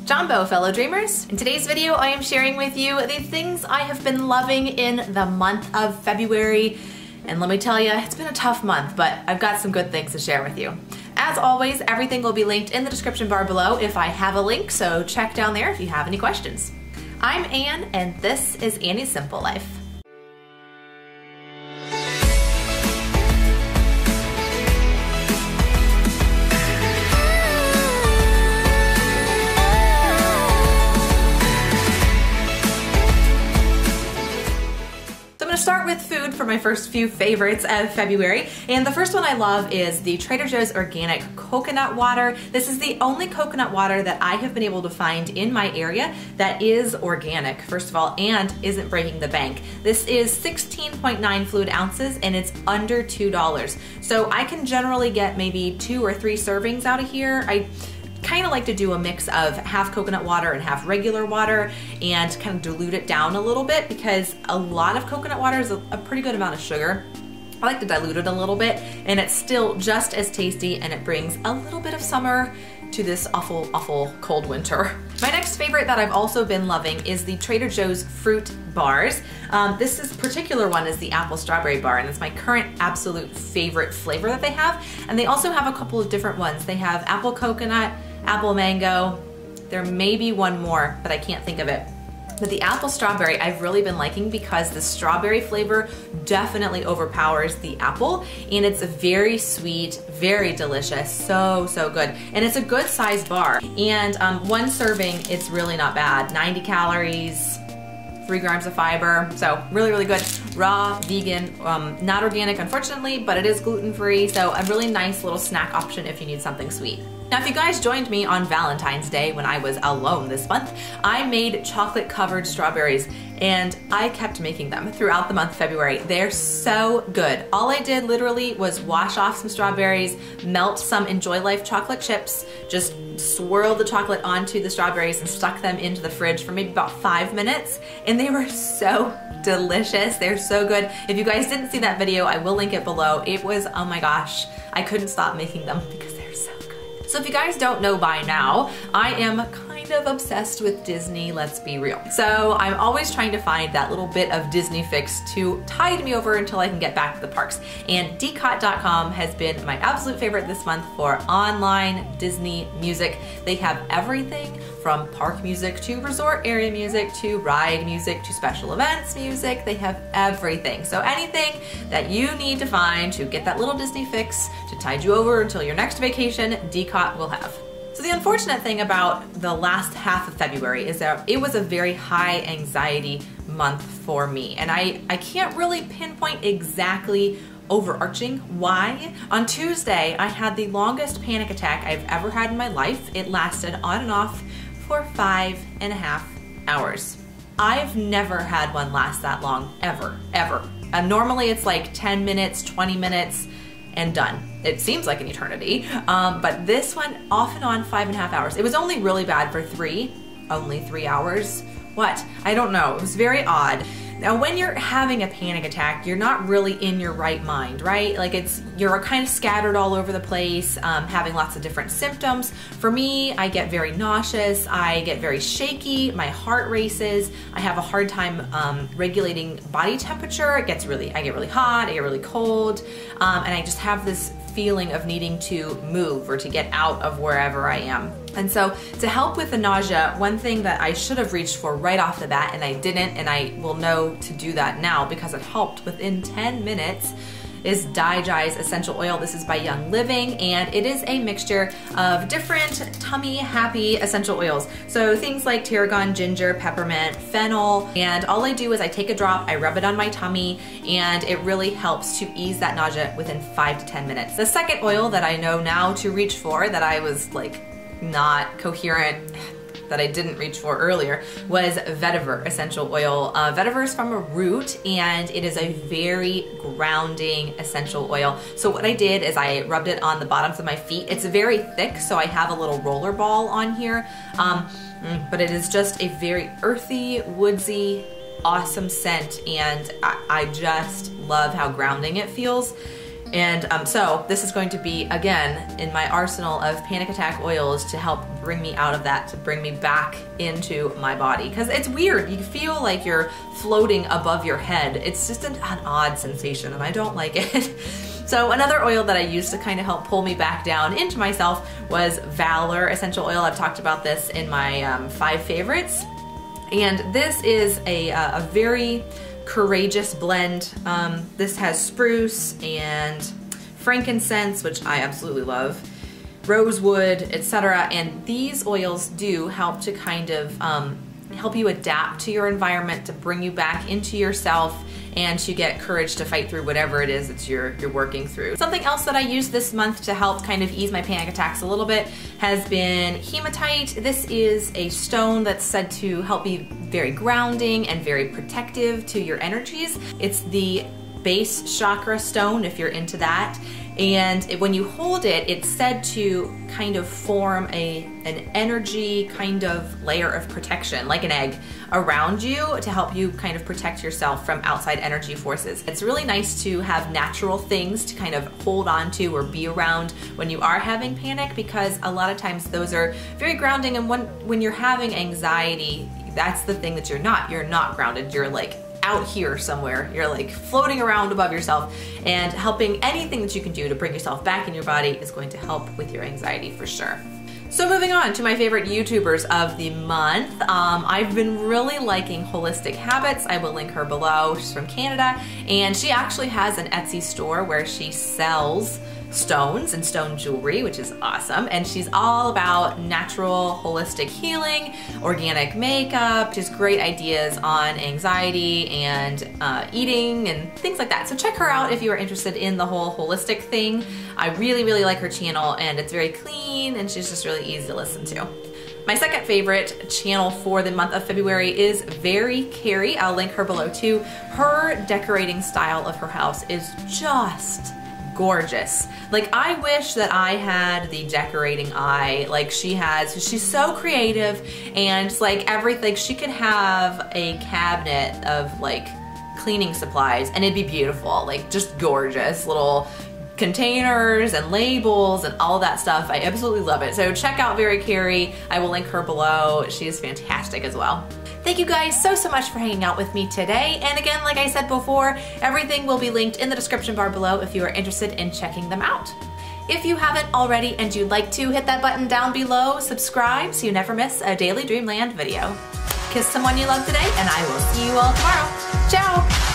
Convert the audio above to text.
Jumbo, fellow dreamers. In today's video, I am sharing with you the things I have been loving in the month of February. And let me tell you, it's been a tough month, but I've got some good things to share with you. As always, everything will be linked in the description bar below if I have a link, so check down there if you have any questions. I'm Anne, and this is Annie's Simple Life. Start with food for my first few favorites of February, and the first one I love is the Trader Joe's organic coconut water. This is the only coconut water that I have been able to find in my area that is organic, first of all, and isn't breaking the bank. This is 16.9 fluid ounces and it's under $2. So I can generally get maybe 2 or 3 servings out of here. I kind of like to do a mix of half coconut water and half regular water and kind of dilute it down a little bit because a lot of coconut water is a pretty good amount of sugar. I like to dilute it a little bit and it's still just as tasty and it brings a little bit of summer to this awful, awful cold winter. My next favorite that I've also been loving is the Trader Joe's fruit bars. This particular one is the apple strawberry bar, and it's my current absolute favorite flavor that they have. And they also have a couple of different ones. They have apple coconut, apple mango. There may be one more, but I can't think of it. But the apple strawberry I've really been liking because the strawberry flavor definitely overpowers the apple, and it's very sweet, very delicious, so good. And it's a good size bar, and one serving, it's really not bad. 90 calories, 3 grams of fiber, so really good. Raw, vegan, not organic unfortunately, but it is gluten-free, so a really nice little snack option if you need something sweet. Now, if you guys joined me on Valentine's Day when I was alone this month, I made chocolate-covered strawberries, and I kept making them throughout the month of February. They're so good. All I did literally was wash off some strawberries, melt some Enjoy Life chocolate chips, just swirled the chocolate onto the strawberries and stuck them into the fridge for maybe about 5 minutes, and they were so delicious. They're so good. If you guys didn't see that video, I will link it below. It was, oh my gosh, I couldn't stop making them because they're so good. So if you guys don't know by now, I am kind of obsessed with Disney, let's be real. So I'm always trying to find that little bit of Disney fix to tide me over until I can get back to the parks. And d-cot.com has been my absolute favorite this month for online Disney music. They have everything from park music to resort area music to ride music to special events music. They have everything. So anything that you need to find to get that little Disney fix to tide you over until your next vacation, d-cot will have. So the unfortunate thing about the last half of February is that it was a very high anxiety month for me. And I can't really pinpoint exactly overarching why. On Tuesday, I had the longest panic attack I've ever had in my life. It lasted on and off for 5.5 hours. I've never had one last that long, ever. Normally it's like 10 minutes, 20 minutes, and done. It seems like an eternity, but this one off and on 5.5 hours. It was only really bad for only 3 hours. What? I don't know. It was very odd. Now, when you're having a panic attack, you're not really in your right mind, right? Like you're kind of scattered all over the place, having lots of different symptoms. For me, I get very nauseous, I get very shaky, my heart races, I have a hard time regulating body temperature. I get really hot, I get really cold, and I just have this feeling of needing to move or to get out of wherever I am. And so to help with the nausea, one thing that I should have reached for right off the bat and I didn't, and I will know to do that now because it helped within 10 minutes, is d-cot's Essential Oil. This is by Young Living, and it is a mixture of different tummy happy essential oils. So things like tarragon, ginger, peppermint, fennel, and all I do is I take a drop, I rub it on my tummy, and it really helps to ease that nausea within 5 to 10 minutes. The second oil that I know now to reach for that I was like not coherent, that I didn't reach for earlier, was Vetiver Essential Oil. Vetiver is from a root, and it is a very grounding essential oil. So what I did is I rubbed it on the bottoms of my feet. It's very thick, so I have a little roller ball on here, but it is just a very earthy, woodsy, awesome scent, and I just love how grounding it feels. And so this is going to be, again, in my arsenal of panic attack oils to help bring me out of that, to bring me back into my body. Because it's weird, you feel like you're floating above your head. It's just an odd sensation and I don't like it. So another oil that I used to kind of help pull me back down into myself was Fowler Essential Oil. I've talked about this in my 5 favorites. And this is a very courageous blend. This has spruce and frankincense, which I absolutely love, rosewood, etc. And these oils do help to kind of help you adapt to your environment, to bring you back into yourself, and to get courage to fight through whatever it is that you're working through. Something else that I used this month to help kind of ease my panic attacks a little bit has been Hematite. This is a stone that's said to help be very grounding and very protective to your energies. It's the base chakra stone if you're into that. And when you hold it, it's said to kind of form an energy kind of layer of protection, like an egg, around you to help you kind of protect yourself from outside energy forces. It's really nice to have natural things to kind of hold on to or be around when you are having panic, because a lot of times those are very grounding, and when you're having anxiety, that's the thing that you're not grounded. You're like out here somewhere. You're like floating around above yourself, and helping anything that you can do to bring yourself back in your body is going to help with your anxiety for sure. So moving on to my favorite YouTubers of the month. I've been really liking Holistic Habits. I will link her below. She's from Canada, and she actually has an Etsy store where she sells stones and stone jewelry, which is awesome. And she's all about natural, holistic healing, organic makeup, just great ideas on anxiety and eating and things like that. So check her out if you are interested in the whole holistic thing. I really, really like her channel, and it's very clean and she's just really easy to listen to. My second favorite channel for the month of February is Carrie. I'll link her below too. Her decorating style of her house is just gorgeous. Like, I wish that I had the decorating eye like she has. She's so creative, and like everything, she could have a cabinet of like cleaning supplies and it'd be beautiful, like just gorgeous little containers and labels and all that stuff. I absolutely love it. So check out Carrie. I will link her below. She is fantastic as well. Thank you guys so much for hanging out with me today. And again, like I said before, everything will be linked in the description bar below if you are interested in checking them out. If you haven't already and you'd like to, hit that button down below, subscribe so you never miss a Daily Dreamland video. Kiss someone you love today, and I will see you all tomorrow. Ciao!